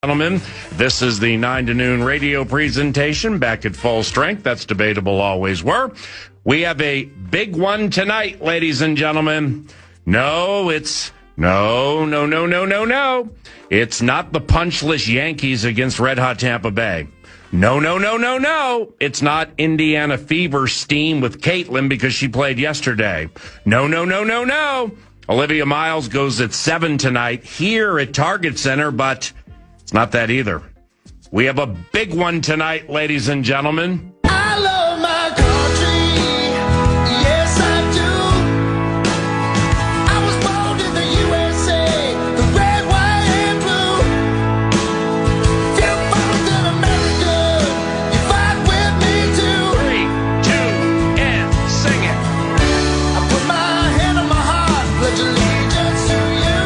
Gentlemen, this is the 9 to noon radio presentation back at full strength. That's debatable, always were. We have a big one tonight, ladies and gentlemen. No. It's not the punchless Yankees against Red Hot Tampa Bay. No. It's not Indiana Fever steam with Caitlin because she played yesterday. No. Olivia Miles goes at 7 tonight here at Target Center, but it's not that either. We have a big one tonight, ladies and gentlemen. I love my country, yes I do. I was born in the USA, the red, white, and blue. Feel better than America, you fight with me too. 3, 2, and sing it. I put my hand on my heart, pledge allegiance to you.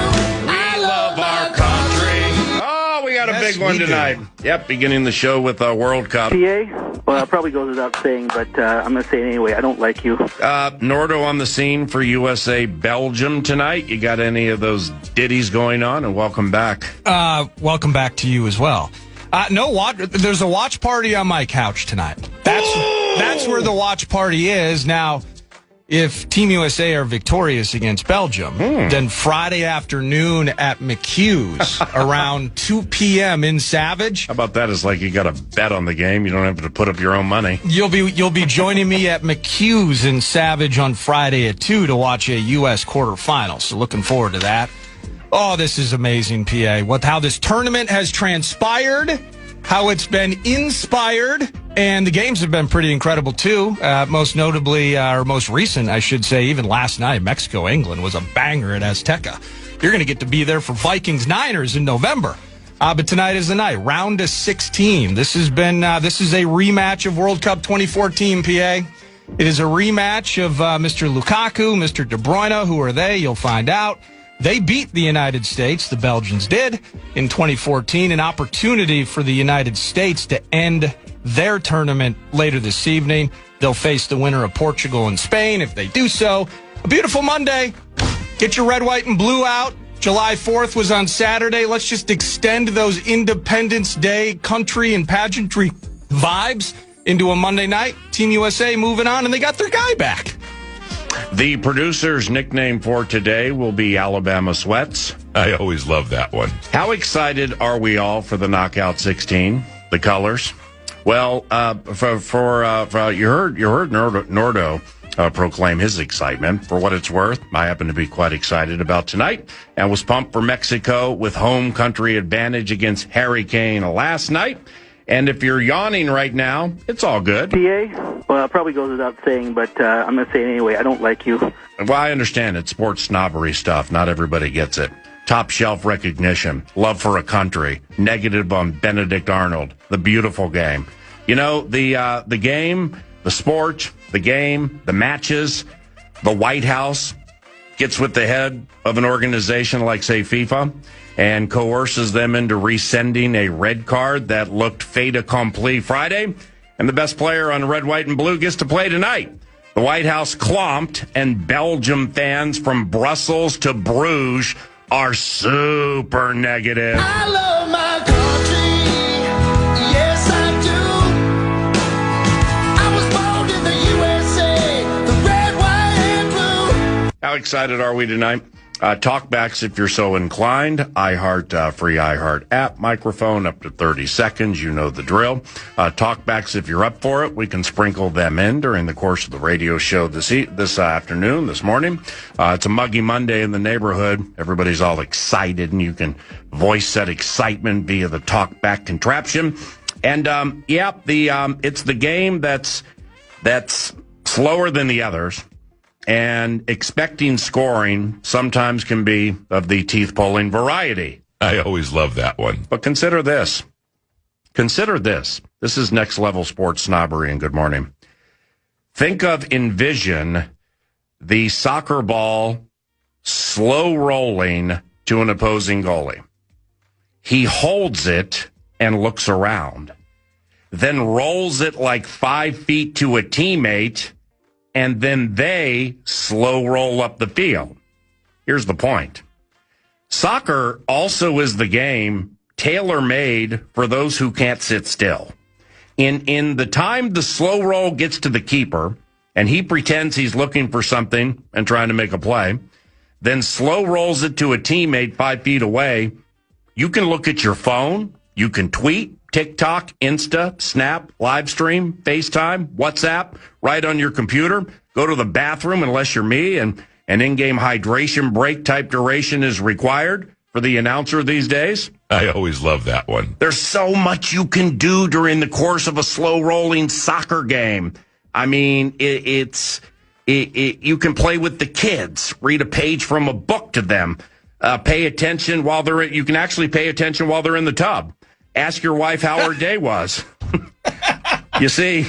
I love our country. Oh, we got a big one tonight. Yep, beginning the show with World Cup. PA? Well, it probably goes without saying, but I'm going to say it anyway. I don't like you. Nordo on the scene for USA Belgium tonight. You got any of those ditties going on? And welcome back. Welcome back to you as well. There's a watch party on my couch tonight. That's where the watch party is. Now, if Team USA are victorious against Belgium, then Friday afternoon at McHugh's around 2 p.m. in Savage. How about that? It's like you got a bet on the game. You don't have to put up your own money. You'll be joining me at McHugh's in Savage on Friday at 2 to watch a U.S. quarterfinal. So looking forward to that. Oh, this is amazing, PA. How this tournament has transpired, how it's been inspired, and the games have been pretty incredible, too. Most notably, or most recent, I should say, even last night, Mexico-England was a banger at Azteca. You're going to get to be there for Vikings-Niners in November. But tonight is the night, round of 16. This is a rematch of World Cup 2014, PA. It is a rematch of Mr. Lukaku, Mr. De Bruyne. Who are they? You'll find out. They beat the United States, the Belgians did, in 2014. An opportunity for the United States to end their tournament later this evening. They'll face the winner of Portugal and Spain if they do so. A beautiful Monday. Get your red, white, and blue out. July 4th was on Saturday. Let's just extend those Independence Day country and pageantry vibes into a Monday night. Team USA moving on, and they got their guy back. The producer's nickname for today will be Alabama Sweats. I always love that one. How excited are we all for the Knockout 16, the colors? Well, you heard Nordo proclaim his excitement. For what it's worth, I happen to be quite excited about tonight and was pumped for Mexico with home country advantage against Harry Kane last night. And if you're yawning right now, it's all good. PA? Well, it probably goes without saying, but I'm going to say it anyway. I don't like you. Well, I understand it's sports snobbery stuff. Not everybody gets it. Top shelf recognition, love for a country, negative on Benedict Arnold, the beautiful game. You know, the game, the sport, the game, the matches, the White House gets with the head of an organization like, say, FIFA, and coerces them into resending a red card that looked fait accompli Friday, and the best player on red, white, and blue gets to play tonight. The White House clomped, and Belgium fans from Brussels to Bruges are super negative. I love my country, yes I do. I was born in the USA, the red, white, and blue. How excited are we tonight? Talkbacks if you're so inclined. iHeart, free iHeart app, microphone up to 30 seconds. You know the drill. Talkbacks if you're up for it. We can sprinkle them in during the course of the radio show this afternoon, this morning. It's a muggy Monday in the neighborhood. Everybody's all excited, and you can voice that excitement via the talkback contraption. And, it's the game that's slower than the others. And expecting scoring sometimes can be of the teeth-pulling variety. I always love that one. But consider this. Consider this. This is next-level sports snobbery, and good morning. Envision the soccer ball slow rolling to an opposing goalie. He holds it and looks around, then rolls it like 5 feet to a teammate, and then they slow roll up the field. Here's the point. Soccer also is the game tailor-made for those who can't sit still. In the time the slow roll gets to the keeper, and he pretends he's looking for something and trying to make a play, then slow rolls it to a teammate 5 feet away, you can look at your phone, you can tweet, TikTok, Insta, Snap, live stream, FaceTime, WhatsApp, right on your computer. Go to the bathroom unless you're me, and an in-game hydration break type duration is required for the announcer these days. I always love that one. There's so much you can do during the course of a slow-rolling soccer game. I mean, you can play with the kids, read a page from a book to them, pay attention while you can actually pay attention while they're in the tub. Ask your wife how her day was. You see,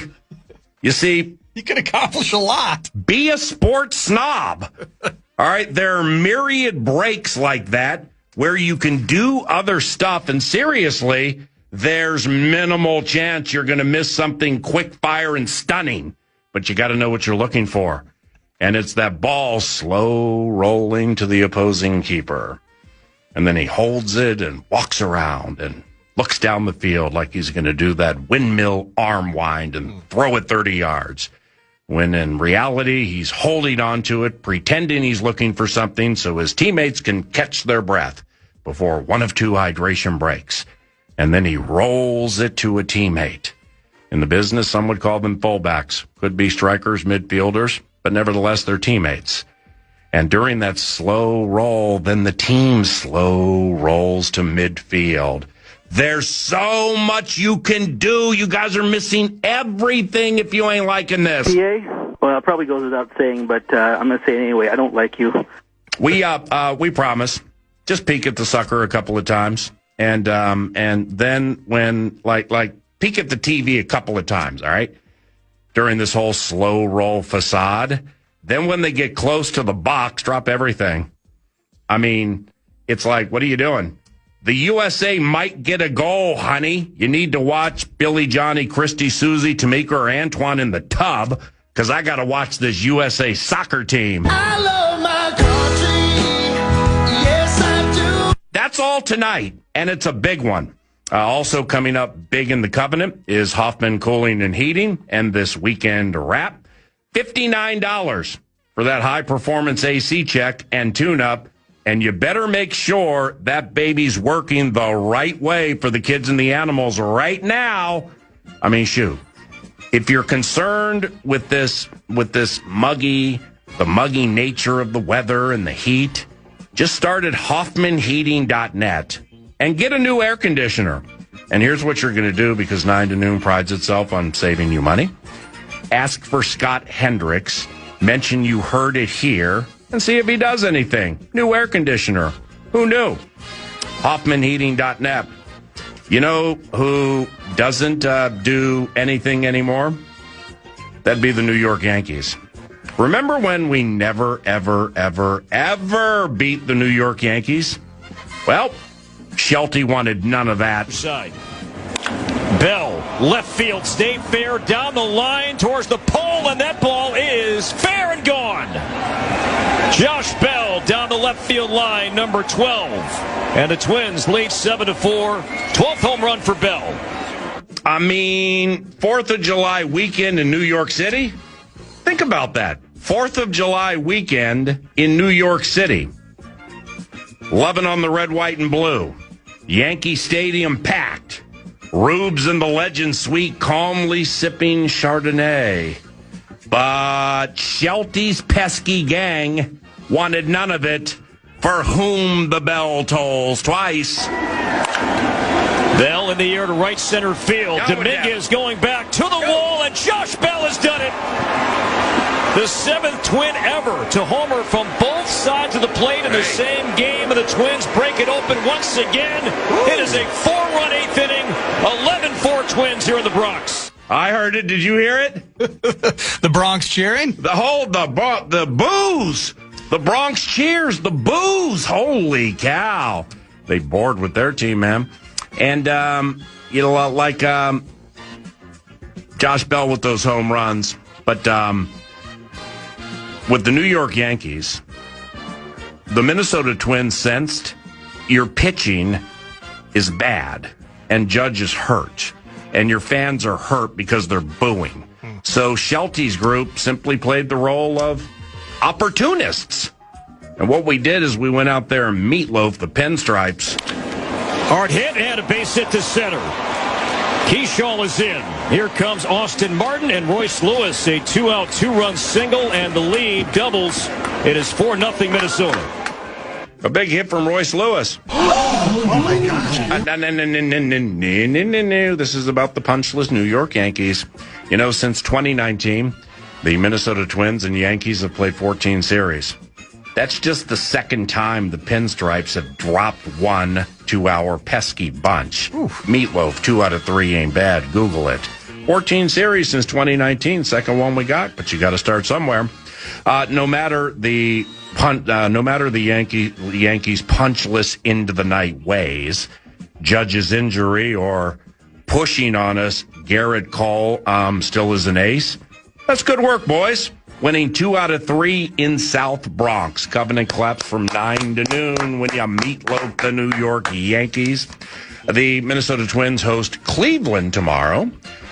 You can accomplish a lot. be a sports snob. All right, there are myriad breaks like that where you can do other stuff, and seriously, there's minimal chance you're going to miss something quick fire and stunning, but you got to know what you're looking for. And it's that ball slow rolling to the opposing keeper. And then he holds it and walks around and looks down the field like he's going to do that windmill arm wind and throw it 30 yards. When in reality, he's holding on to it, pretending he's looking for something so his teammates can catch their breath before one of two hydration breaks. And then he rolls it to a teammate. In the business, some would call them fullbacks. Could be strikers, midfielders, but nevertheless, they're teammates. And during that slow roll, then the team slow rolls to midfield. There's so much you can do. You guys are missing everything if you ain't liking this. PA? Well, it probably goes without saying, but I'm going to say it anyway. I don't like you. We promise. Just peek at the sucker a couple of times. And then when, like, peek at the TV a couple of times, all right? During this whole slow roll facade. Then when they get close to the box, drop everything. I mean, it's like, what are you doing? The USA might get a goal, honey. You need to watch Billy, Johnny, Christy, Susie, Tamika, or Antoine in the tub, because I got to watch this USA soccer team. I love my country. Yes, I do. That's all tonight, and it's a big one. Also coming up big in the Covenant is Hoffman Cooling and Heating and this weekend wrap. $59 for that high-performance AC check and tune-up. And you better make sure that baby's working the right way for the kids and the animals right now. I mean, shoot. If you're concerned with this muggy nature of the weather and the heat, just start at HoffmanHeating.net and get a new air conditioner. And here's what you're going to do, because 9 to noon prides itself on saving you money. Ask for Scott Hendricks. Mention you heard it here. And see if he does anything. New air conditioner. Who knew? HoffmanHeating.net. You know who doesn't do anything anymore? That'd be the New York Yankees. Remember when we never, ever, ever, ever beat the New York Yankees? Well, Shelty wanted none of that. Side. Bell, left field, stay fair, down the line towards the pole, and that ball is fair and gone. Josh Bell down the left field line, number 12. And the Twins lead 7-4. 12th home run for Bell. I mean, 4th of July weekend in New York City? Think about that. 4th of July weekend in New York City. Loving on the red, white, and blue. Yankee Stadium packed. Rubes in the Legend Suite calmly sipping Chardonnay. But Shelty's pesky gang wanted none of it, for whom the bell tolls twice. Bell in the air to right center field. Dominguez going back to the wall, and Josh Bell has done it. The 7th Twin ever to homer from both sides of the plate in the same game, and the Twins break it open once again. It is a 4-run 8th inning, 11-4 Twins here in the Bronx. I heard it. Did you hear it? The Bronx cheering? The boos. The Bronx cheers. The boos. Holy cow. They bored with their team, man. And, like Josh Bell with those home runs. But with the New York Yankees, the Minnesota Twins sensed your pitching is bad and Judge is hurt, and your fans are hurt because they're booing. So Shelty's group simply played the role of opportunists. And what we did is we went out there and meatloaf the pinstripes. Hard hit and a base hit to center. Keyshaw is in. Here comes Austin Martin and Royce Lewis. A 2-out, 2-run single, and the lead doubles. It is 4-0 Minnesota. A big hit from Royce Lewis. Oh my gosh. This is about the punchless New York Yankees. You know, since 2019, the Minnesota Twins and Yankees have played 14 series. That's just the second time the Pinstripes have dropped one to our pesky bunch. Meatloaf, 2 out of 3 ain't bad. Google it. 14 series since 2019, second one we got, but you got to start somewhere. No matter the Yankees' punchless into the night ways, Judge's injury or pushing on us, Garrett Cole still is an ace. That's good work, boys. Winning 2 out of 3 in South Bronx. Covenant claps from 9 to noon when you meatloaf the New York Yankees. The Minnesota Twins host Cleveland tomorrow,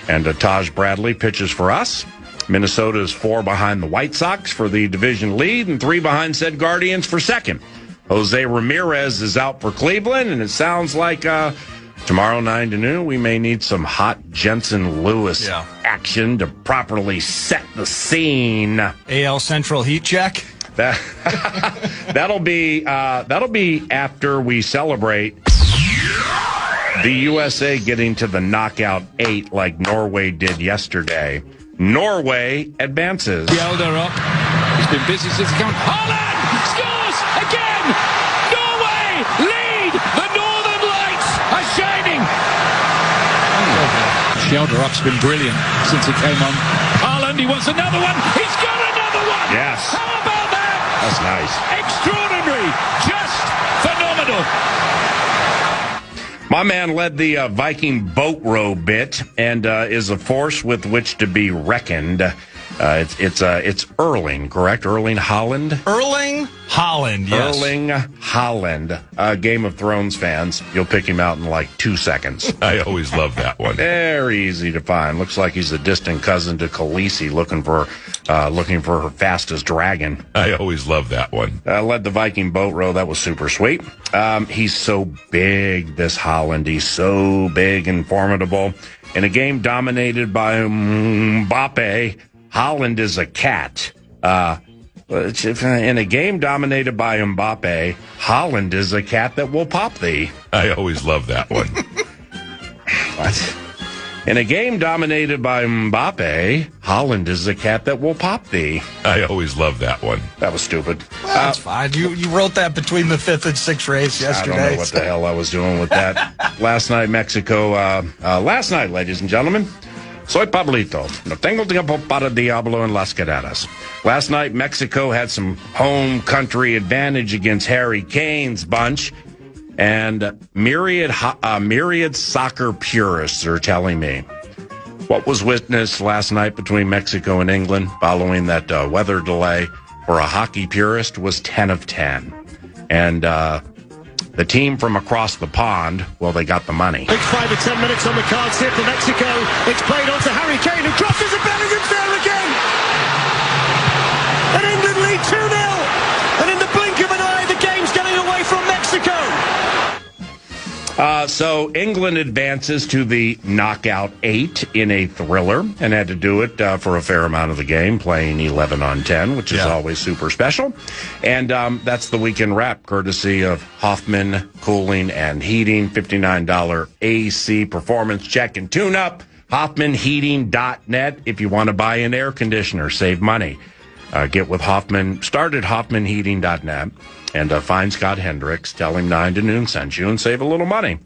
and Taj Bradley pitches for us. Minnesota is 4 behind the White Sox for the division lead and 3 behind said Guardians for second. Jose Ramirez is out for Cleveland, and it sounds like tomorrow 9 to noon we may need some hot Jensen Lewis action to properly set the scene. AL Central heat check. That'll be after we celebrate the USA getting to the knockout 8 like Norway did yesterday. Norway advances. Elder up. He's been busy since he came. Holland scores again. Norway lead. The Northern Lights are shining. Shelder up's been brilliant since he came on. Holland, he wants another one. He's got another one. Yes. How about that? That's nice. Extraordinary. Just phenomenal. My man led the Viking boat row bit and is a force with which to be reckoned. It's Erling, correct? Erling Holland? Erling Holland, yes. Erling Holland. Game of Thrones fans, you'll pick him out in like 2 seconds. I always love that one. Very easy to find. Looks like he's a distant cousin to Khaleesi looking for her fastest dragon. I always love that one. Led the Viking boat row. That was super sweet. He's so big, this Holland. He's so big and formidable. In a game dominated by Mbappe, Holland is a cat. In a game dominated by Mbappe, Holland is a cat that will pop thee. I always love that one. What? In a game dominated by Mbappe, Holland is a cat that will pop thee. I always love that one. That was stupid. Well, that's fine. You wrote that between the 5th and 6th race yesterday. I don't know what the hell I was doing with that. Last night, ladies and gentlemen, soy Pablito. No tengo tiempo para Diablo en las carreras. Last night, Mexico had some home country advantage against Harry Kane's bunch. And myriad soccer purists are telling me what was witnessed last night between Mexico and England following that weather delay for a hockey purist was 10 of 10. And the team from across the pond, well, they got the money. It's 5 to 10 minutes on the cards here for Mexico. It's played on to Harry Kane, who crosses and Bellingham's there again. And England lead 2-0. And in the blink of an eye, the game's getting away from Mexico. So England advances to the knockout 8 in a thriller and had to do it for a fair amount of the game, playing 11 on 10, which is always super special. And that's the weekend wrap, courtesy of Hoffman Cooling and Heating, $59 AC performance check and tune-up. HoffmanHeating.net if you want to buy an air conditioner, save money. Get with Hoffman, start at HoffmanHeating.net. And find Scott Hendricks, tell him 9 to noon sent you, and save a little money.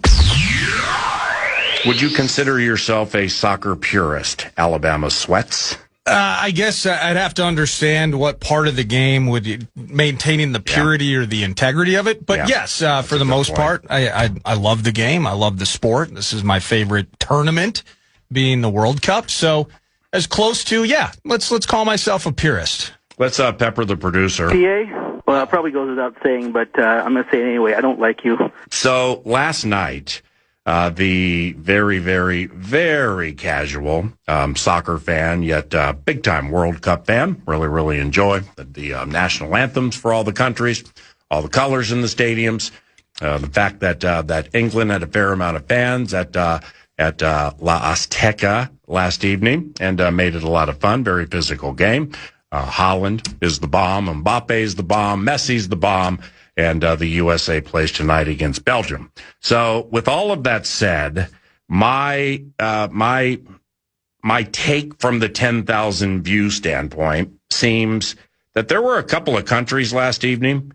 Would you consider yourself a soccer purist, Alabama Sweats? I guess I'd have to understand what part of the game would maintaining the purity or the integrity of it. But yes, for the most part, I love the game. I love the sport. This is my favorite tournament, being the World Cup. So as close to, let's call myself a purist. Let's pepper the producer. PA? Well, it probably goes without saying, but I'm going to say it anyway. I don't like you. So last night, the very, very, very casual soccer fan, yet big-time World Cup fan. Really, really enjoy the national anthems for all the countries, all the colors in the stadiums. The fact that England had a fair amount of fans at La Azteca last evening and made it a lot of fun. Very physical game. Holland is the bomb. Mbappe's the bomb. Messi's the bomb. And the USA plays tonight against Belgium. So with all of that said, my take from the 10,000 view standpoint seems that there were a couple of countries last evening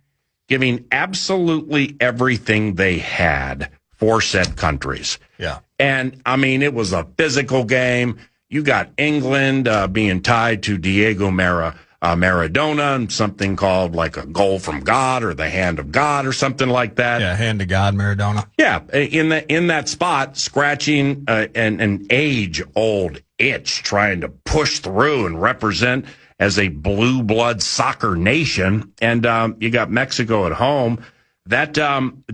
giving absolutely everything they had for said countries. Yeah. And, I mean, it was a physical game. You got England being tied to Diego Maradona and something called like a goal from God or the hand of God or something like that. Yeah, hand of God, Maradona. Yeah, in that spot, scratching an age-old itch, trying to push through and represent as a blue blood soccer nation. And you got Mexico at home. That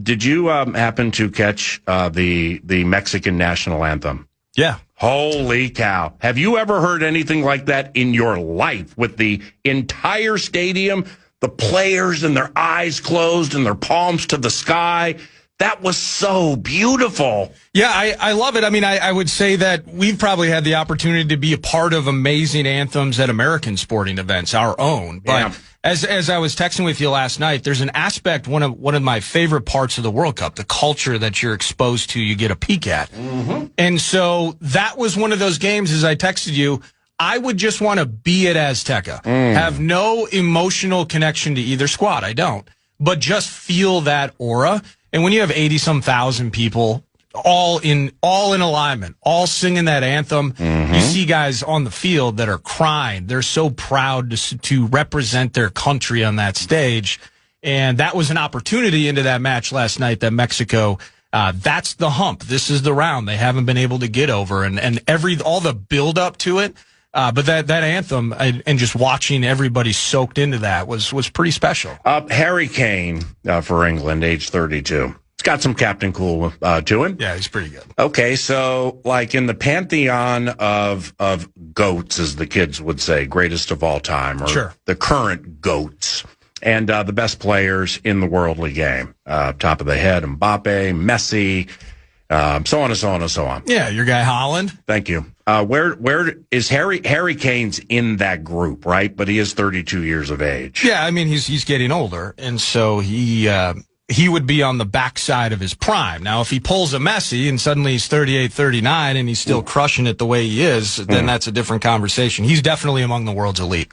did you happen to catch the Mexican national anthem? Yeah. Holy cow. Have you ever heard anything like that in your life with the entire stadium, the players and their eyes closed and their palms to the sky? That was so beautiful. Yeah, I love it. I mean, I would say that we've probably had the opportunity to be a part of amazing anthems at American sporting events, our own. But Yeah. as I was texting with you last night, there's an aspect, one of my favorite parts of the World Cup, the culture that you're exposed to, you get a peek at. Mm-hmm. And so that was one of those games, as I texted you, I would just want to be at Azteca. Have no emotional connection to either squad. I don't. But just feel that aura. And when you have 80-some thousand people all in alignment, all singing that anthem, you see guys on the field that are crying. They're so proud to represent their country on that stage. And that was an opportunity into that match last night that Mexico, that's the hump. This is the round they haven't been able to get over. And all the build up to it. But that anthem and just watching everybody soaked into that was pretty special. Harry Kane for England, age 32. He's got some Captain Cool to him. Yeah, he's pretty good. Okay, so like in the pantheon of GOATs, as the kids would say, greatest of all time, or Sure. the current GOATs, and the best players in the worldly game. Top of the head, Mbappe, Messi, so on and so on and so on. Yeah, your guy Holland. Thank you. Where is Harry Kane's in that group, right? But he is 32 years of age. Yeah, I mean he's getting older, and so he would be on the backside of his prime. Now, if he pulls a Messi and suddenly he's 38, 39, and he's still crushing it the way he is, then that's a different conversation. He's definitely among the world's elite.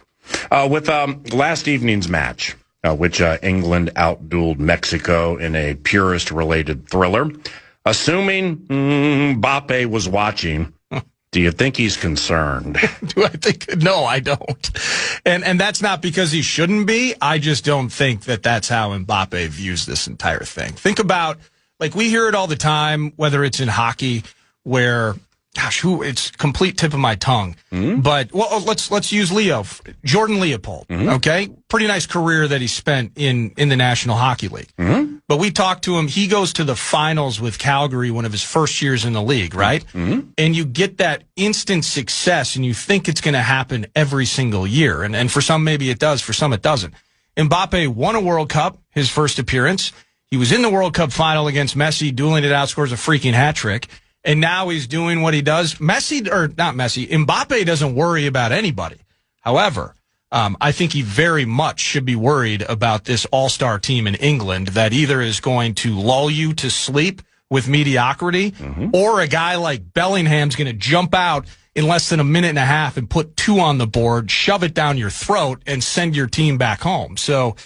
With last evening's match, which England outdueled Mexico in a purist-related thriller, assuming Mbappe was watching, do you think he's concerned? Do I think? No, I don't. And that's not because he shouldn't be. I just don't think that that's how Mbappe views this entire thing. Think about, like, we hear it all the time, whether it's in hockey, where, gosh, it's complete tip of my tongue. But, well, let's use Jordan Leopold, okay? Pretty nice career that he spent in the National Hockey League. But we talked to him. He goes to the finals with Calgary, one of his first years in the league, right? And you get that instant success, and you think it's going to happen every single year. And for some, maybe it does. For some, it doesn't. Mbappe won a World Cup, his first appearance. He was in the World Cup final against Messi, dueling it out, scores a freaking hat trick. And now he's doing what he does. Mbappe doesn't worry about anybody. However, I think he very much should be worried about this all-star team in England that either is going to lull you to sleep with mediocrity, or a guy like Bellingham's going to jump out in less than a minute and a half and put 2 on the board, shove it down your throat, and send your team back home. So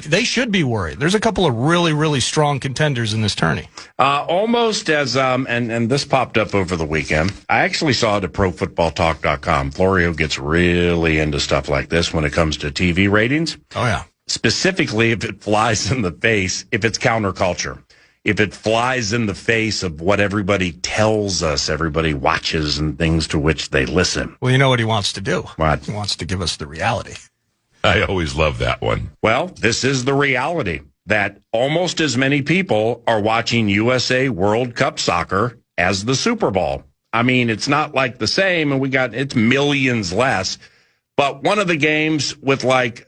they should be worried. There's a couple of really, really strong contenders in this tourney. Almost as, and this popped up over the weekend. I actually saw it at ProFootballTalk.com. Florio gets really into stuff like this when it comes to TV ratings. Oh, yeah. Specifically, if it flies in the face, if it's counterculture. If it flies in the face of what everybody tells us, everybody watches, and things to which they listen. Well, you know what he wants to do? What? He wants to give us the reality. I always love that one. Well, this is the reality. that almost as many people are watching USA World Cup soccer as the Super Bowl. I mean, it's not like the same, and it's millions less. But one of the games with like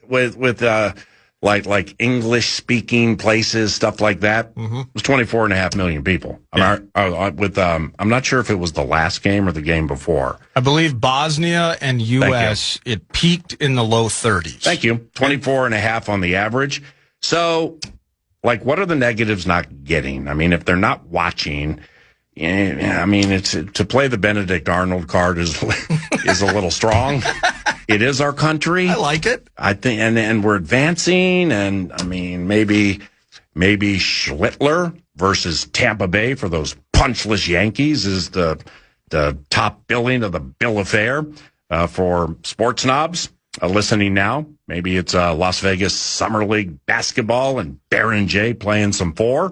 English speaking places, stuff like that, was 24.5 million people. Yeah. I'm not sure if it was the last game or the game before. I believe Bosnia and U.S. it peaked in the low 30s. Thank you. 24.5 on the average. So, like, what are the negatives not getting? I mean, if they're not watching, I mean, it's to play the Benedict Arnold card is a little strong. It is our country. I like it. I think, and we're advancing, and I mean, maybe Schlittler versus Tampa Bay for those punchless Yankees is the top billing of the bill of fare for sports snobs listening now. Maybe it's Las Vegas Summer League basketball and Baron J playing some 4.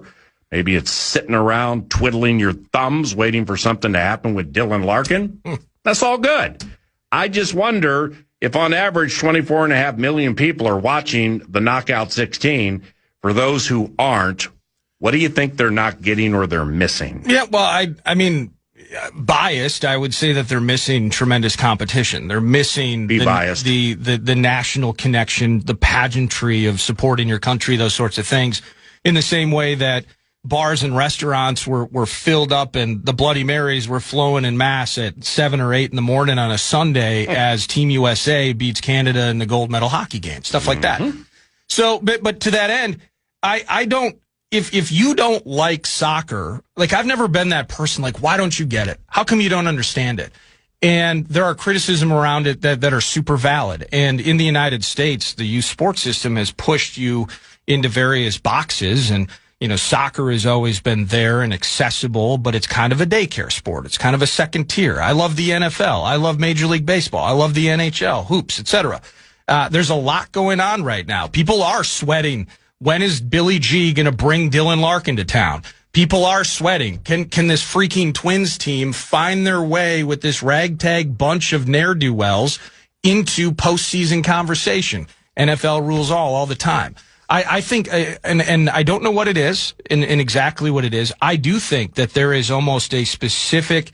Maybe it's sitting around twiddling your thumbs waiting for something to happen with Dylan Larkin. That's all good. I just wonder if on average 24.5 million people are watching the Knockout 16. For those who aren't, what do you think they're not getting or they're missing? Yeah, well, I mean, biased, I would say that they're missing tremendous competition. They're missing the national connection, the pageantry of supporting your country, those sorts of things, in the same way that bars and restaurants were filled up and the Bloody Marys were flowing in mass at 7 or 8 in the morning on a Sunday as Team USA beats Canada in the gold medal hockey game, stuff like that. So, but to that end, I don't, if you don't like soccer, like I've never been that person, like, why don't you get it? How come you don't understand it? And there are criticism around it that are super valid. And in the United States, the youth sports system has pushed you into various boxes, and you know, soccer has always been there and accessible, but it's kind of a daycare sport. It's kind of a second tier. I love the NFL. I love Major League Baseball. I love the NHL, hoops, etc. There's a lot going on right now. People are sweating. When is Billy G going to bring Dylan Larkin to town? People are sweating. Can this freaking Twins team find their way with this ragtag bunch of ne'er-do-wells into postseason conversation? NFL rules all the time. I think, and I don't know what it is, and exactly what it is. I do think that there is almost a specific,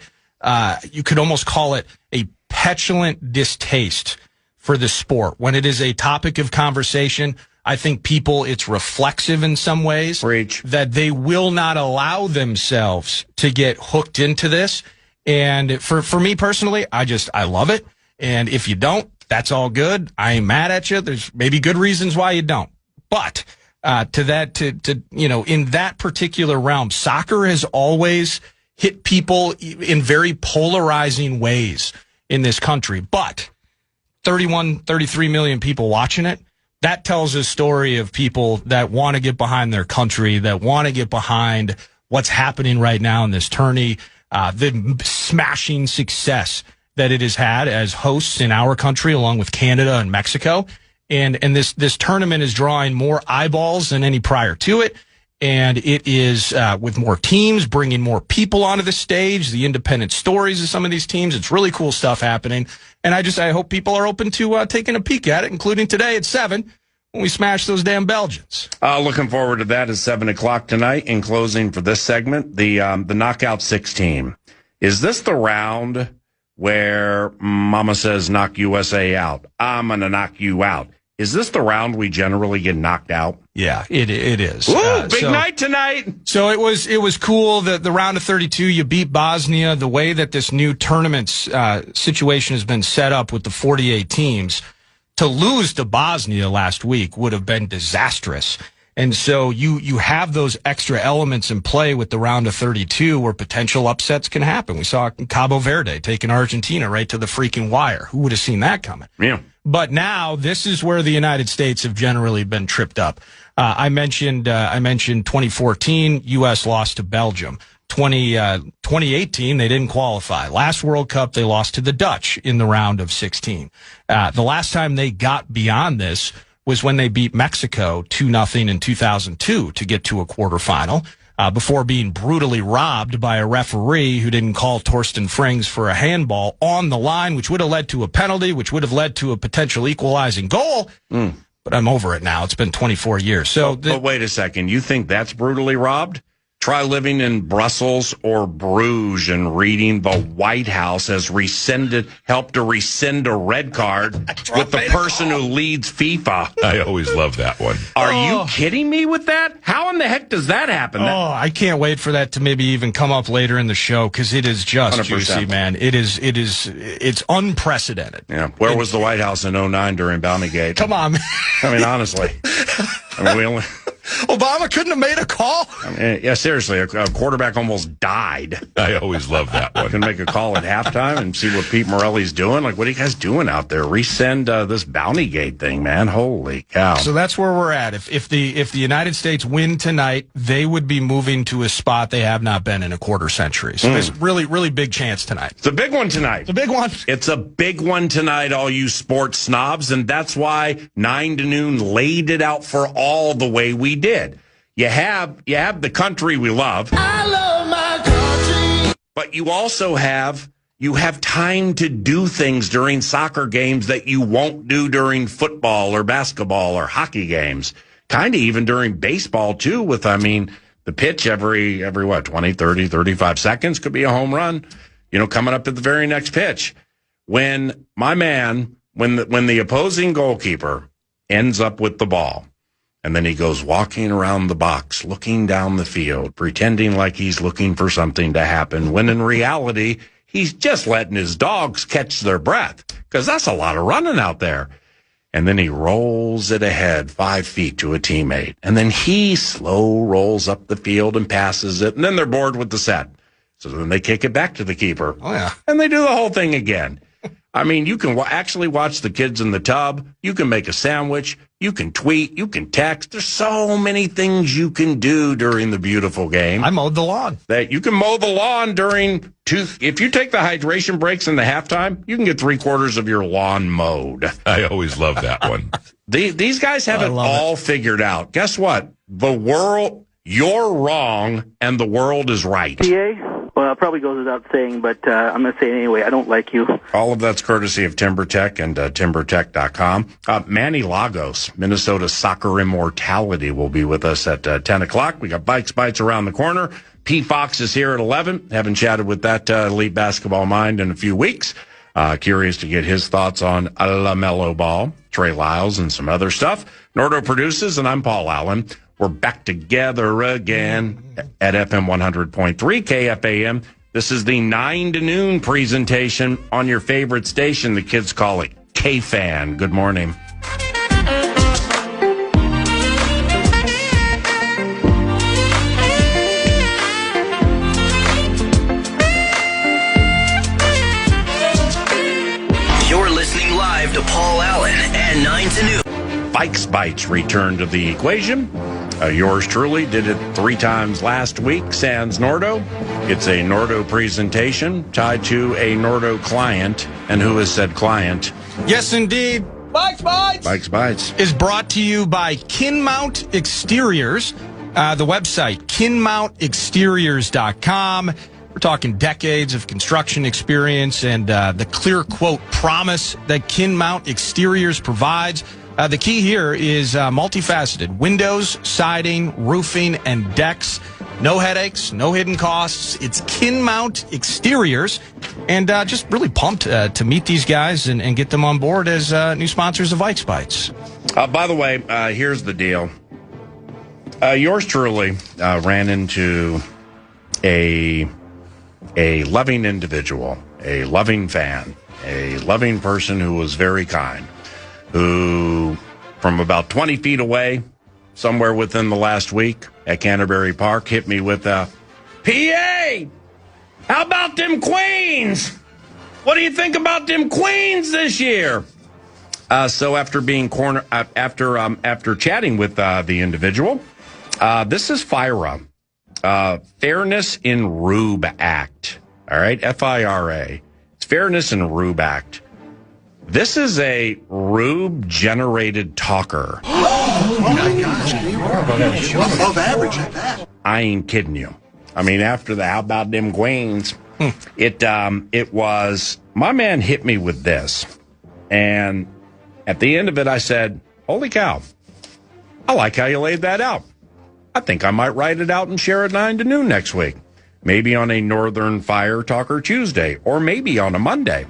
you could almost call it a petulant distaste for the sport. When it is a topic of conversation, I think it's reflexive in some ways. Preach. That they will not allow themselves to get hooked into this. And for me personally, I love it. And if you don't, that's all good. I ain't mad at you. There's maybe good reasons why you don't. But in that particular realm, soccer has always hit people in very polarizing ways in this country. But 33 million people watching it, that tells a story of people that want to get behind their country, that want to get behind what's happening right now in this tourney, the smashing success that it has had as hosts in our country, along with Canada and Mexico. And this tournament is drawing more eyeballs than any prior to it. And it is, with more teams, bringing more people onto the stage, the independent stories of some of these teams. It's really cool stuff happening. And I hope people are open to taking a peek at it, including today at 7 when we smash those damn Belgians. Looking forward to that at 7 o'clock tonight. In closing for this segment, the Knockout 16. Is this the round where Mama says knock USA out? I'm going to knock you out. Is this the round we generally get knocked out? Yeah, it is. Ooh, big night tonight. So it was cool that the round of 32, you beat Bosnia. The way that this new tournament situation has been set up with the 48 teams, to lose to Bosnia last week would have been disastrous. And so you have those extra elements in play with the round of 32 where potential upsets can happen. We saw Cabo Verde taking Argentina right to the freaking wire. Who would have seen that coming? Yeah. But now this is where the United States have generally been tripped up. I mentioned 2014, U.S. lost to Belgium. 2018, they didn't qualify. Last World Cup, they lost to the Dutch in the round of 16. The last time they got beyond this was when they beat Mexico 2-0 in 2002 to get to a quarterfinal, before being brutally robbed by a referee who didn't call Torsten Frings for a handball on the line, which would have led to a penalty, which would have led to a potential equalizing goal. but I'm over it now. It's been 24 years. But wait a second. You think that's brutally robbed? Try living in Brussels or Bruges and reading the White House has helped to rescind a red card with the person who leads FIFA. I always love that one. Are you kidding me with that? How in the heck does that happen? I can't wait for that to maybe even come up later in the show because it is just 100%. Juicy, man. It's unprecedented. Yeah. Where was the White House in 2009 during Bountygate? Come on, man. I mean, honestly. Obama couldn't have made a call. Yeah, seriously, a quarterback almost died. I always love that one. Can make a call at halftime and see what Pete Morelli's doing. Like, what are you guys doing out there? Resend this Bountygate thing, man. Holy cow! So that's where we're at. If the United States win tonight, they would be moving to a spot they have not been in a quarter century. So there's really big chance tonight. It's a big one tonight. It's a big one. It's a big one tonight, all you sports snobs, and that's why 9 to noon laid it out for all the way we did. You have the country we love. I love my country. But you also have time to do things during soccer games that you won't do during football or basketball or hockey games. Kind of even during baseball too with the pitch every 20, 30, 35 seconds could be a home run, coming up at the very next pitch. When the opposing goalkeeper ends up with the ball, and then he goes walking around the box, looking down the field, pretending like he's looking for something to happen, when in reality, he's just letting his dogs catch their breath, because that's a lot of running out there. And then he rolls it ahead 5 feet to a teammate. And then he slow rolls up the field and passes it. And then they're bored with the set. So then they kick it back to the keeper. Oh, yeah. And they do the whole thing again. I mean, you can actually watch the kids in the tub. You can make a sandwich. You can tweet. You can text. There's so many things you can do during the beautiful game. I mowed the lawn. That you can mow the lawn if you take the hydration breaks in the halftime, you can get 3/4 of your lawn mowed. I always love that one. These guys have it all figured out. Guess what? You're wrong, and the world is right. PA? Well, it probably goes without saying, but I'm going to say it anyway. I don't like you. All of that's courtesy of TimberTech and TimberTech.com. Manny Lagos, Minnesota Soccer Immortality, will be with us at 10 o'clock. We got Vikes Bites around the corner. P. Fox is here at 11. Haven't chatted with that elite basketball mind in a few weeks. Curious to get his thoughts on LaMelo Ball, Trey Lyles, and some other stuff. Nordo produces, and I'm Paul Allen. We're back together again at FM 100.3 KFAN. This is the 9 to noon presentation on your favorite station. The kids call it KFAN. Good morning. You're listening live to Paul Allen at 9 to noon. Vikes Bites return to the equation. Yours truly did it 3 times last week, sans Nordo. It's a Nordo presentation tied to a Nordo client. And who has said client? Yes, indeed. Vikes Bites! Vikes Bites is brought to you by Kinmount Exteriors. The website, kinmountexteriors.com. We're talking decades of construction experience and the clear quote promise that Kinmount Exteriors provides. The key here is multifaceted. Windows, siding, roofing, and decks. No headaches, no hidden costs. It's Kinmount Exteriors. And just really pumped to meet these guys and get them on board as new sponsors of Vikes Bites. By the way, here's the deal. Yours truly ran into a loving individual, a loving fan, a loving person who was very kind, who from about 20 feet away, somewhere within the last week at Canterbury Park, hit me with a, PA, how about them Queens? What do you think about them Queens this year? So after being after chatting with the individual, this is FIRA, Fairness in Rube Act. All right, FIRA. It's Fairness in Rube Act. This is a Rube-generated talker. Oh my gosh, you are above average at that. I ain't kidding you. I mean, after the how about them Queens, it was, my man hit me with this. And at the end of it, I said, Holy cow. I like how you laid that out. I think I might write it out and share it 9 to noon next week. Maybe on a Northern Fire Talker Tuesday, or maybe on a Monday.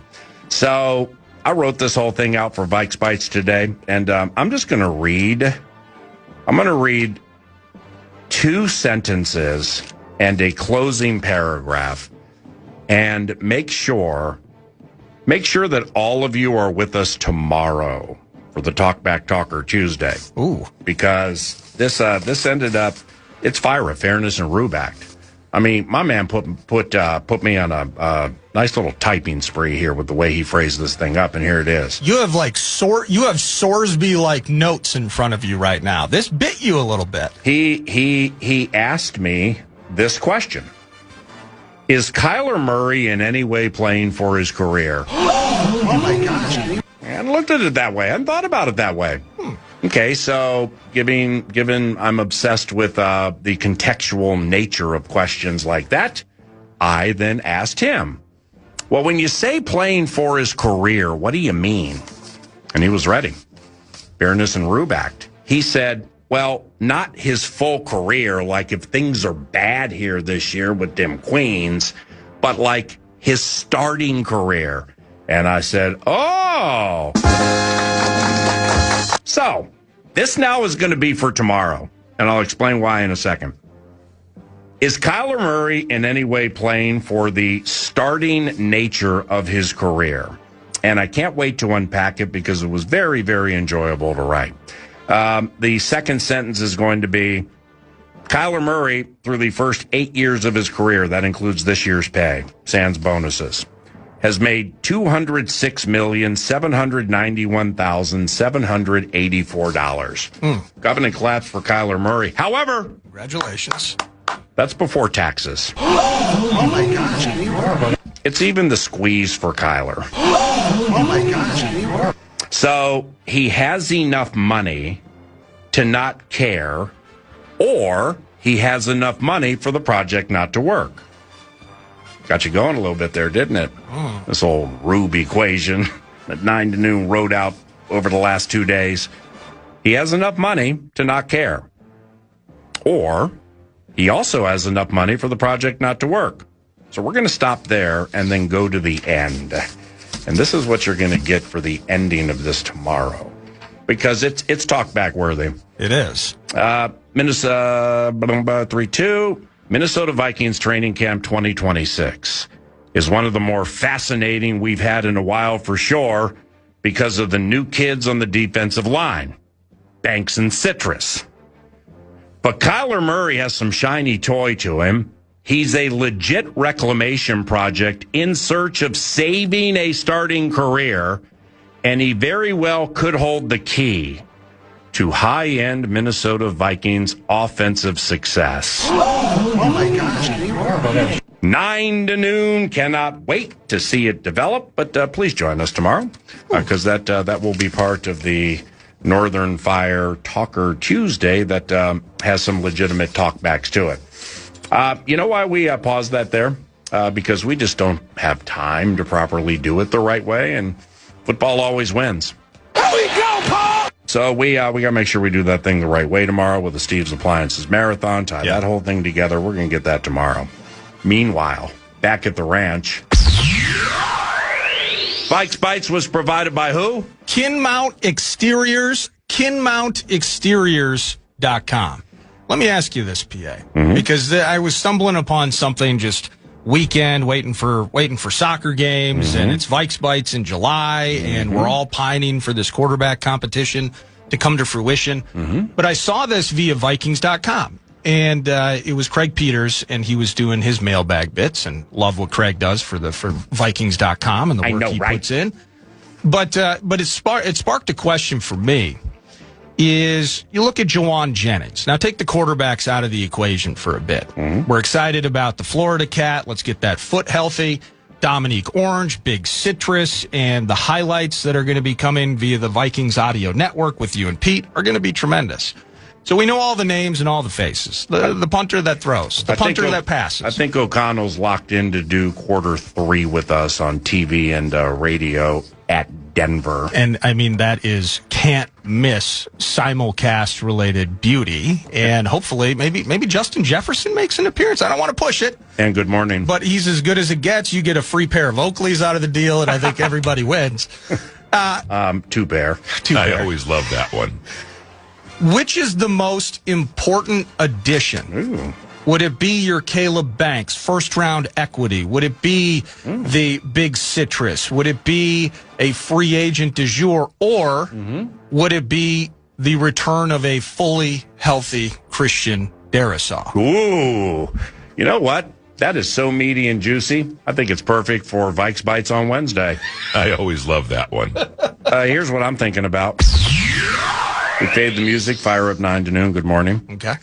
So I wrote this whole thing out for Vikes Bites today, and I'm just going to read. I'm going to read 2 sentences and a closing paragraph, and make sure that all of you are with us tomorrow for the Talkback Talker Tuesday. Ooh, because this ended up, it's fire of fairness and Rubact. I mean, my man put me on a nice little typing spree here with the way he phrased this thing up, and here it is. you have Sorsby like notes in front of you right now. This bit you a little bit. He asked me this question: is Kyler Murray in any way playing for his career? Oh my gosh. I hadn't looked at it that way. I hadn't thought about it that way. Okay, so given I'm obsessed with the contextual nature of questions like that, I then asked him, well, when you say playing for his career, what do you mean? And he was ready. Fairness and Rubact. He said, well, not his full career, like if things are bad here this year with them Queens, but like his starting career. And I said, oh. So, this now is going to be for tomorrow, and I'll explain why in a second. Is Kyler Murray in any way playing for the starting nature of his career? And I can't wait to unpack it because it was very, very enjoyable to write. The second sentence is going to be, Kyler Murray, through the first 8 years of his career, that includes this year's pay, sans bonuses, has made $206,791,784. Covenant collapse for Kyler Murray. However, Congratulations. that's before taxes. Oh my gosh. It's even the squeeze for Kyler. Oh my gosh. So he has enough money to not care, or he has enough money for the project not to work. Got you going a little bit there, didn't it? This old Rube equation that 9 to noon wrote out over the last 2 days. He has enough money to not care. Or he also has enough money for the project not to work. So we're going to stop there and then go to the end. And this is what you're going to get for the ending of this tomorrow. Because it's talk-back worthy. It is. Minnesota 3-2. Minnesota Vikings Training Camp 2026 is one of the more fascinating we've had in a while for sure because of the new kids on the defensive line, Banks and Citrus. But Kyler Murray has some shiny toy to him. He's a legit reclamation project in search of saving a starting career, and he very well could hold the key to high-end Minnesota Vikings offensive success. Oh my gosh. 9 to noon. Cannot wait to see it develop. But please join us tomorrow because that will be part of the Northern Fire Talker Tuesday that has some legitimate talkbacks to it. You know why we paused that there? Because we just don't have time to properly do it the right way, and football always wins. Here we go, Paul! So we got to make sure we do that thing the right way tomorrow with the Steve's Appliances Marathon. Tie that whole thing together. We're going to get that tomorrow. Meanwhile, back at the ranch, Vikes Bites was provided by who? KinMount Exteriors, KinMountExteriors.com. Let me ask you this, PA, because I was stumbling upon something just weekend, waiting for soccer games, and it's Vikes Bites in July, and we're all pining for this quarterback competition to come to fruition. But I saw this via Vikings.com, and it was Craig Peters, and he was doing his mailbag bits, and love what Craig does for Vikings.com and the work he puts in. But it sparked a question for me. Is you look at Juwan Jennings. Now take the quarterbacks out of the equation for a bit. We're excited about the Florida Cat. Let's get that foot healthy. Dominique Orange, Big Citrus, and the highlights that are going to be coming via the Vikings audio network with you and Pete are going to be tremendous. So we know all the names and all the faces. The punter that throws, the punter that passes. I think O'Connell's locked in to do quarter 3 with us on TV and radio at Denver. And I mean, that is can't miss simulcast related beauty, and hopefully maybe Justin Jefferson makes an appearance. I don't want to push it. And good morning. But he's as good as it gets. You get a free pair of Oakleys out of the deal, and I think everybody wins. Two pair. I always love that one. Which is the most important addition? Ooh. Would it be your Caleb Banks, first-round equity? Would it be the big citrus? Would it be a free agent du jour? Or would it be the return of a fully healthy Christian Darrisaw? Ooh. You know what? That is so meaty and juicy. I think it's perfect for Vikes Bites on Wednesday. I always love that one. Here's what I'm thinking about. We fade the music, fire up 9 to noon. Good morning. Okay.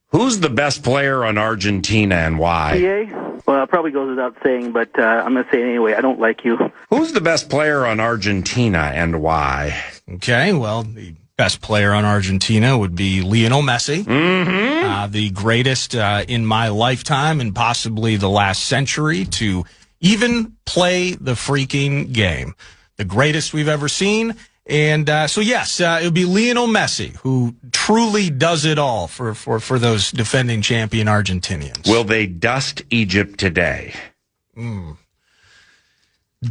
Who's the best player on Argentina and why? PA? Well, it probably goes without saying, but I'm going to say it anyway. I don't like you. Who's the best player on Argentina and why? Okay, well, the best player on Argentina would be Lionel Messi. The greatest in my lifetime and possibly the last century to even play the freaking game. The greatest we've ever seen. And so, yes, it would be Lionel Messi, who truly does it all for those defending champion Argentinians. Will they dust Egypt today?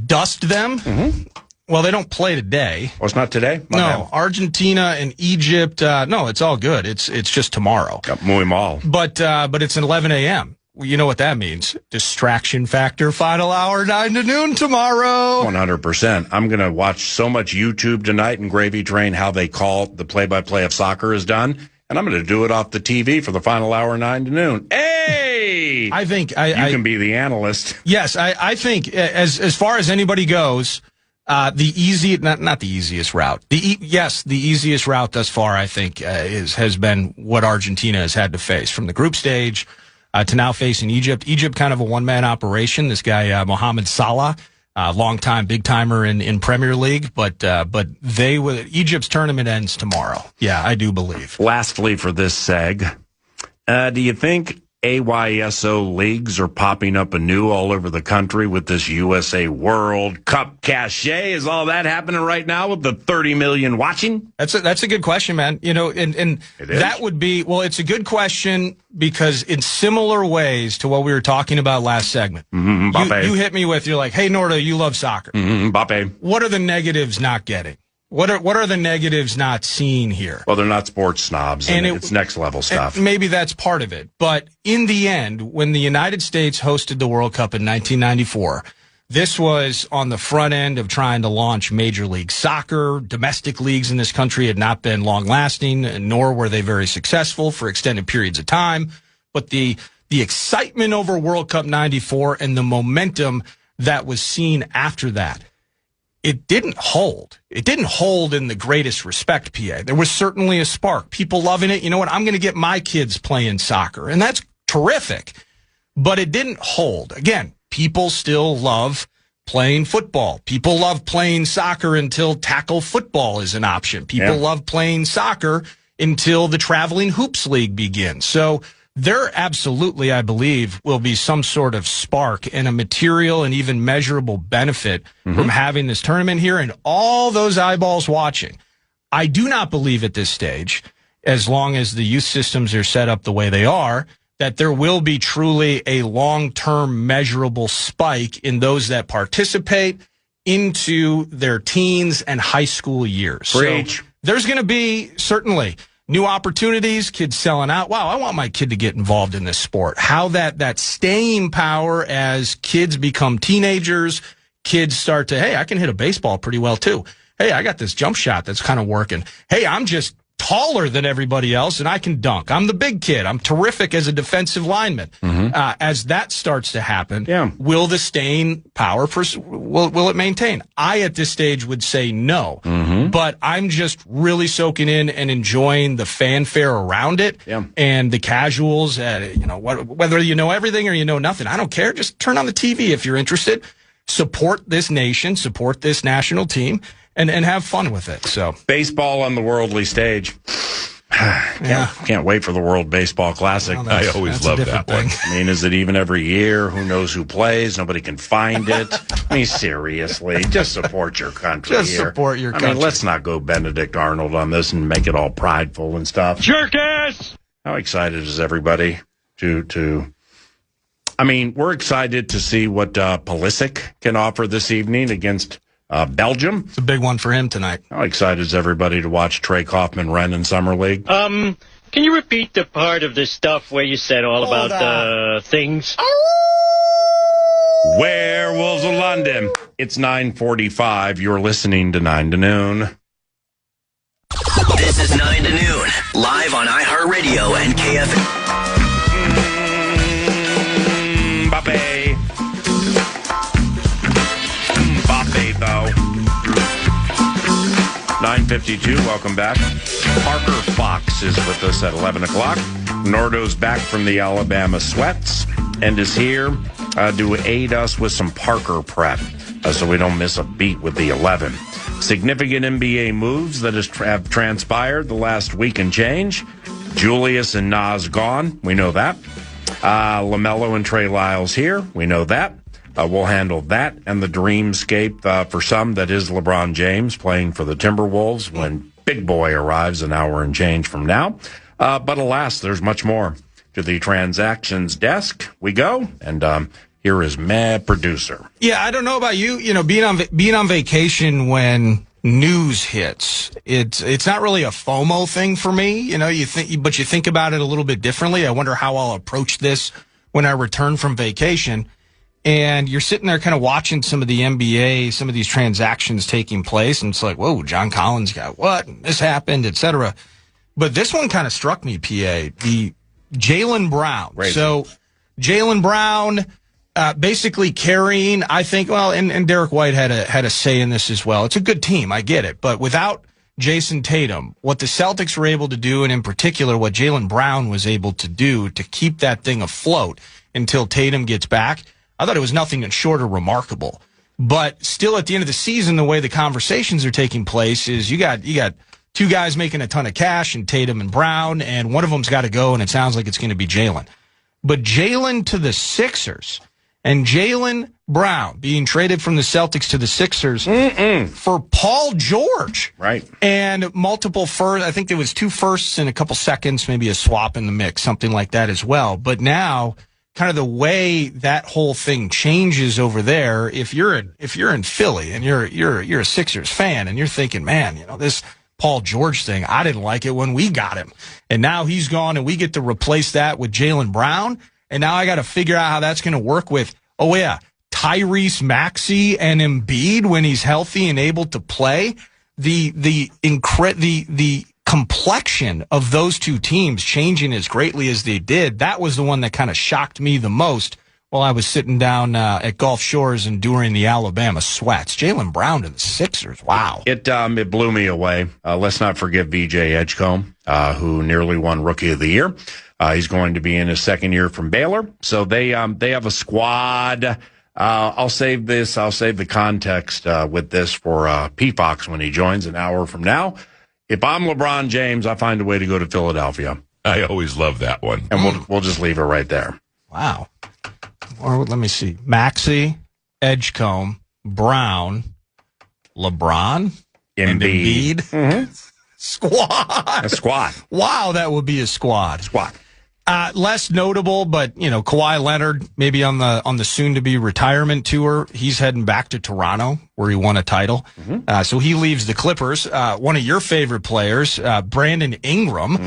Dust them? Well, they don't play today. Oh, it's not today? No, Argentina and Egypt, no, it's all good. It's just tomorrow. Got muy mal. But it's an 11 a.m. Well, you know what that means. Distraction factor, final hour, 9 to noon tomorrow. 100%. I'm going to watch so much YouTube tonight and Gravy Train how they call the play-by-play of soccer is done. And I'm going to do it off the TV for the final hour, 9 to noon. Hey! I think you can be the analyst. Yes, I think as far as anybody goes, not the easiest route. The easiest route thus far, I think, has been what Argentina has had to face from the group stage to now facing Egypt. Egypt kind of a one-man operation. This guy, Mohamed Salah, long-time big-timer in Premier League, but Egypt's tournament ends tomorrow. Yeah, I do believe. Lastly for this seg, do you think AYSO leagues are popping up anew all over the country with this USA World Cup cachet? Is all that happening right now with the 30 million watching? That's a good question, man. You know, and that would be, well, it's a good question because in similar ways to what we were talking about last segment, you hit me with, you're like, hey, Norda, you love soccer. Mbappe. What are the negatives not getting? What are the negatives not seen here? Well, they're not sports snobs, and it's next level stuff. Maybe that's part of it. But in the end, when the United States hosted the World Cup in 1994, this was on the front end of trying to launch Major League Soccer. Domestic leagues in this country had not been long-lasting, nor were they very successful for extended periods of time. But the excitement over World Cup 94 and the momentum that was seen after that, it didn't hold. It didn't hold in the greatest respect, PA. There was certainly a spark. People loving it. You know what? I'm going to get my kids playing soccer. And that's terrific. But it didn't hold. Again, people still love playing football. People love playing soccer until tackle football is an option. People love playing soccer until the Traveling Hoops League begins. So there absolutely, I believe, will be some sort of spark and a material and even measurable benefit from having this tournament here and all those eyeballs watching. I do not believe at this stage, as long as the youth systems are set up the way they are, that there will be truly a long-term measurable spike in those that participate into their teens and high school years. Preach. So there's going to be, certainly, new opportunities, kids selling out. Wow, I want my kid to get involved in this sport. How that staying power as kids become teenagers, kids start to, hey, I can hit a baseball pretty well too. Hey, I got this jump shot that's kind of working. Hey, I'm just taller than everybody else and I can dunk. I'm the big kid. I'm terrific as a defensive lineman. As that starts to happen, will the staying power, will it maintain? I, at this stage, would say no. But I'm just really soaking in and enjoying the fanfare around it and the casuals. Whether you know everything or you know nothing, I don't care. Just turn on the TV if you're interested. Support this nation, support this national team, and have fun with it. So baseball on the worldly stage. Can't wait for the World Baseball Classic. Well, I always love that one. I mean, is it even every year? Who knows who plays? Nobody can find it. I mean, seriously, just support your country. Just here. support your country. I mean, let's not go Benedict Arnold on this and make it all prideful and stuff. Jerkass! How excited is everybody to? I mean, we're excited to see what Pulisic can offer this evening against Belgium. It's a big one for him tonight. How excited is everybody to watch Trey Kaufman-Renn in Summer League? Can you repeat the part of the stuff where you said all about things? Werewolves of London. It's 9:45. You're listening to 9 to Noon. This is 9 to Noon, live on iHeartRadio and KFAN. Mbappe. Mbappe, though. 9:52. Welcome back. Parker Fox is with us at 11 o'clock. Nordo's back from the Alabama Sweats and is here to aid us with some Parker prep so we don't miss a beat with the 11. Significant NBA moves that have transpired the last week and change. Julius and Nas gone. We know that. LaMelo and Trey Lyles here. We know that. We'll handle that and the dreamscape for some that is LeBron James playing for the Timberwolves when Big Boy arrives an hour and change from now. But alas, there's much more. To the transactions desk we go, and here is Mad Producer. Yeah, I don't know about you. You know, being on vacation when news hits, it's not really a FOMO thing for me. You know, you think about it a little bit differently. I wonder how I'll approach this when I return from vacation. And you're sitting there kind of watching some of the NBA, some of these transactions taking place, and it's like, whoa, John Collins got what? And this happened, etc. But this one kind of struck me, PA. The Jaylen Brown. Crazy. So Jaylen Brown basically carrying, I think, well, and Derek White had a say in this as well. It's a good team, I get it. But without Jason Tatum, what the Celtics were able to do, and in particular what Jaylen Brown was able to do to keep that thing afloat until Tatum gets back, I thought it was nothing short of remarkable. But still at the end of the season, the way the conversations are taking place is you got two guys making a ton of cash, and Tatum and Brown, and one of them's got to go, and it sounds like it's going to be Jaylen. But Jaylen to the Sixers, and Jaylen Brown being traded from the Celtics to the Sixers for Paul George. Right. And multiple firsts. I think there was 2 firsts and a couple seconds, maybe a swap in the mix, something like that as well. But now, kind of the way that whole thing changes over there, if you're in Philly and you're a Sixers fan and you're thinking, man, you know, this Paul George thing, I didn't like it when we got him. And now he's gone and we get to replace that with Jaylen Brown. And now I got to figure out how that's going to work with, Tyrese Maxey and Embiid when he's healthy and able to play. The complexion of those two teams changing as greatly as they did, that was the one that kind of shocked me the most while I was sitting down at Gulf Shores enduring the Alabama Sweats. Jaylen Brown to the Sixers. Wow. It blew me away. Let's not forget VJ Edgecombe, who nearly won Rookie of the Year. He's going to be in his second year from Baylor. So they have a squad. I'll save the context with this for P-Fox when he joins an hour from now. If I'm LeBron James, I find a way to go to Philadelphia. I always love that one. And we'll just leave it right there. Wow. Or let me see. Maxey, Edgecombe, Brown, LeBron, and Embiid. Mm-hmm. Squad. A squad. Wow, that would be a squad. Less notable, but Kawhi Leonard maybe on the soon-to-be retirement tour. He's heading back to Toronto where he won a title. Mm-hmm. So he leaves the Clippers. One of your favorite players, Brandon Ingram,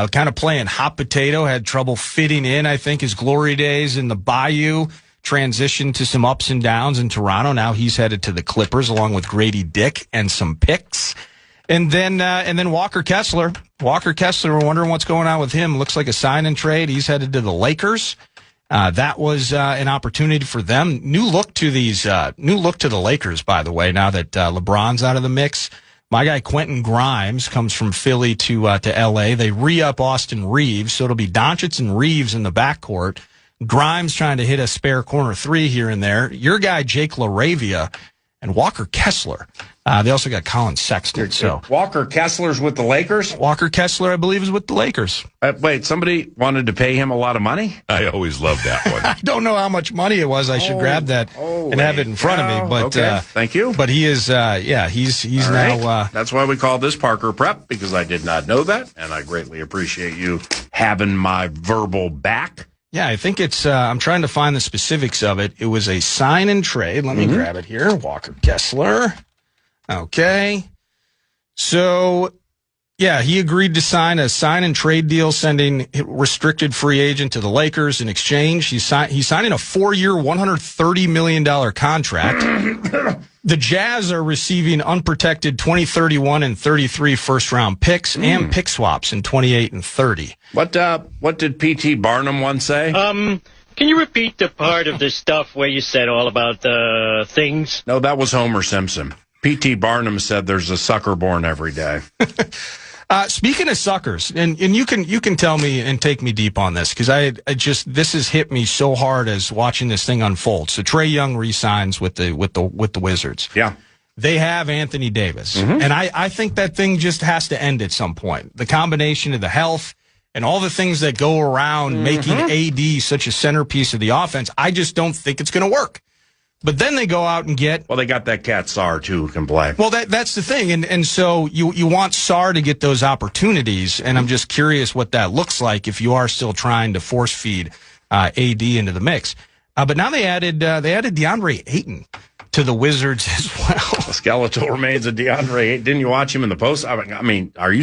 kind of playing hot potato, had trouble fitting in, I think, his glory days in the Bayou. Transitioned to some ups and downs in Toronto. Now he's headed to the Clippers along with Grady Dick and some picks. And then Walker Kessler. We're wondering what's going on with him. Looks like a sign and trade. He's headed to the Lakers. That was an opportunity for them. New look to the Lakers, by the way, now that LeBron's out of the mix. My guy Quentin Grimes comes from Philly to L.A. They re-up Austin Reeves, so it'll be Doncic and Reeves in the backcourt. Grimes trying to hit a spare corner three here and there. Your guy Jake LaRavia and Walker Kessler They also got Colin Sexton. So Walker Kessler's with the Lakers? Walker Kessler, I believe, is with the Lakers. Wait, somebody wanted to pay him a lot of money? I always love that one. I don't know how much money it was. I should grab that and have it in front of me. But okay. Thank you. But he is, he's All now. right. That's why we call this Parker Prep, because I did not know that, and I greatly appreciate you having my verbal back. Yeah, I think it's. I'm trying to find the specifics of it. It was a sign and trade. Let me grab it here. Walker Kessler. Okay. So, yeah, he agreed to sign a sign and trade deal, sending restricted free agent to the Lakers in exchange. He's signing a 4-year, $130 million contract. The Jazz are receiving unprotected 2031 and 33 first-round picks and pick swaps in 28 and 30. What did P.T. Barnum once say? Can you repeat the part of the stuff where you said all about things? No, that was Homer Simpson. P.T. Barnum said there's a sucker born every day. Speaking of suckers, and you can tell me and take me deep on this, because I just, this has hit me so hard as watching this thing unfold. So Trae Young re-signs with the Wizards. Yeah. They have Anthony Davis. And I think that thing just has to end at some point. The combination of the health and all the things that go around making AD such a centerpiece of the offense, I just don't think it's going to work. But then they go out and get... Well, they got that cat Sarr, too, who can play. Well, that's the thing. And so you want Sarr to get those opportunities, and I'm just curious what that looks like if you are still trying to force feed AD into the mix. But now they added DeAndre Ayton to the Wizards as well. The skeletal remains of DeAndre Ayton. Didn't you watch him in the post? I mean, are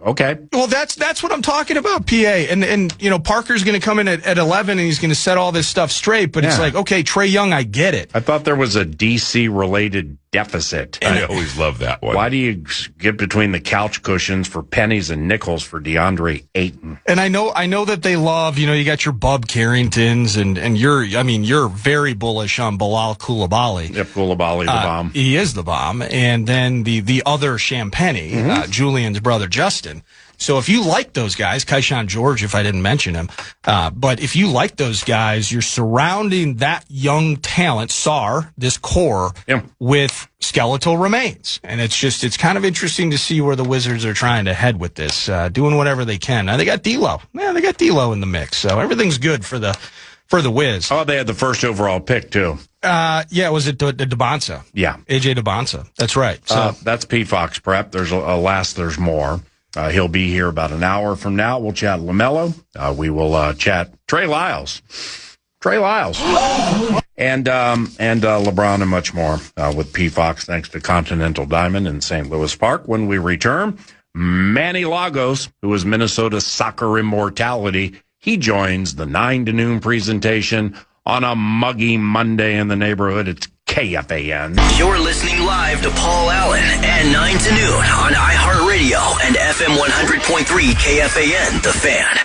okay? Well, that's what I'm talking about, PA. And you know, Parker's going to come in at 11 and he's going to set all this stuff straight. But it's like, okay, Trae Young, I get it. I thought there was a DC related deficit. I always love that one. Why do you get between the couch cushions for pennies and nickels for DeAndre Ayton? And I know that they love, you know, you got your Bub Carringtons and you're very bullish on Bilal Coulibaly. Yep, Coulibaly, the bomb. He is the bomb. And then the other Champagny, Julian's brother Justin. So if you like those guys, Kaishan George, if I didn't mention him, but if you like those guys, you're surrounding that young talent, Sarr, this core, with skeletal remains. And it's kind of interesting to see where the Wizards are trying to head with this, doing whatever they can. Now they got D'Lo. Yeah, they got D'Lo in the mix. So everything's good for the Wiz. Oh, they had the first overall pick, too. Was it DeBonsa? Yeah. AJ DeBonsa. That's right. So that's P. Fox Prep. There's there's more. He'll be here about an hour from now. We'll chat LaMelo. We will chat Trey Lyles. And LeBron and much more with P. Fox, thanks to Continental Diamond in St. Louis Park. When we return, Manny Lagos, who is Minnesota's soccer immortality, he joins the 9 to noon presentation on a muggy Monday in the neighborhood. It's KFAN. You're listening live to Paul Allen at 9 to noon on iHeartRadio and FM 100.3 KFAN, The Fan.